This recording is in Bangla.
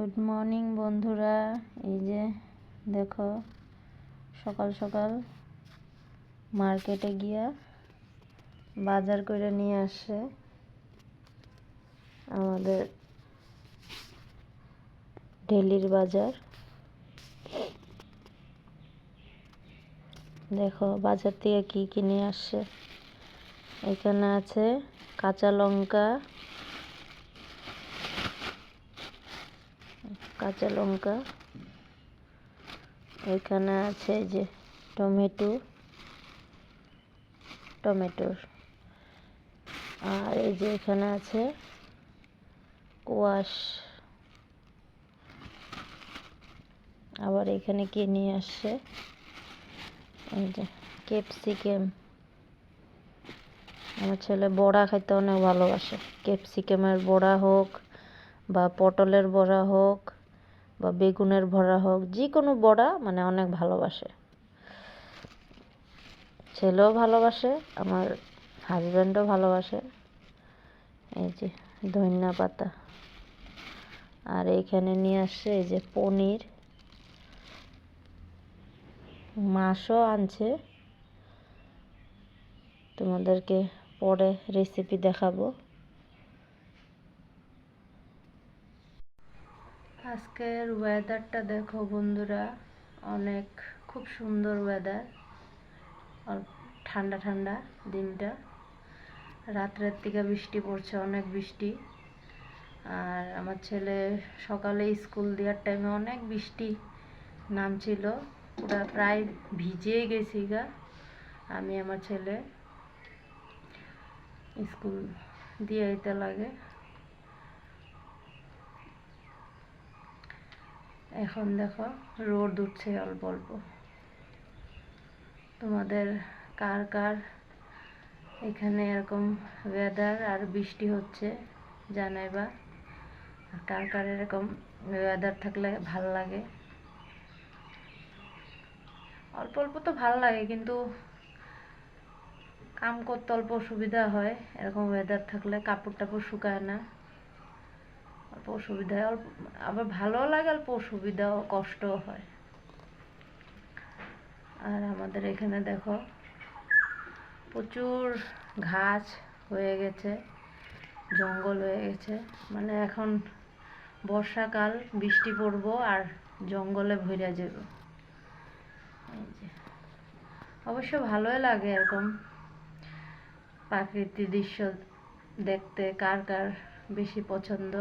গুড মর্নিং বন্ধুরা। এই যে দেখো, সকাল সকাল মার্কেটে গিয়া বাজার করে নিয়ে আসে আমাদের ডেলির বাজার। দেখো বাজার থেকে কি কি নিয়ে আসছে। এখানে আছে কাঁচা লঙ্কা, এখানে আছে যে টমেটোর, আর এই যে এখানে আছে কোয়াশ। আবার এখানে কি নিয়ে আসছে, এই যে ক্যাপসিকাম। আমার ছেলে বড়া খাইতে অনেক ভালোবাসে। ক্যাপসিকামের বড়া হোক বা পটলের বড়া হোক বা বেগুনের বড়া হোক, যে কোনো বড়া মানে অনেক ভালোবাসে। ছেলেও ভালোবাসে, আমার হাজব্যান্ডও ভালোবাসে। এই যে ধনিয়া পাতা, আর এইখানে নিয়ে আসছে এই যে পনির, মাছও আনছে। তোমাদেরকে পরে রেসিপি দেখাবো। আজকের ওয়েদারটা দেখো বন্ধুরা, অনেক খুব সুন্দর ওয়েদার। আর ঠান্ডা ঠান্ডা দিনটা, রাত্রের থেকে বৃষ্টি পড়ছে, অনেক বৃষ্টি। আর আমার ছেলে সকালে স্কুল দেওয়ার টাইমে অনেক বৃষ্টি নামছিল, পুরা প্রায় ভিজেই গেছি গা আমি। আমার ছেলে স্কুল দিয়ে আইতে লাগে। এখন দেখো রোদ উঠছে অল্প অল্প। তোমাদের কার কার এখানে এরকম ওয়েদার আর বৃষ্টি হচ্ছে জানাইবা। আর কার কার এরকম ওয়েদার থাকলে ভাল লাগে। অল্প অল্প তো ভাল লাগে, কিন্তু কাম করতে অল্প অসুবিধা হয় এরকম ওয়েদার থাকলে। কাপড় টাপড় শুকায় না, অল্প অসুবিধা হয়। অল্প আবার ভালোও লাগে, অল্প অসুবিধাও কষ্টও হয়। আর আমাদের এখানে দেখো প্রচুর ঘাস হয়ে গেছে, জঙ্গল হয়ে গেছে। মানে এখন বর্ষাকাল, বৃষ্টি পড়বো আর জঙ্গলে ভরে যাবে। এই যে অবশ্য ভালোই লাগে এরকম প্রাকৃতিক দৃশ্য দেখতে। কার কার বেশি পছন্দ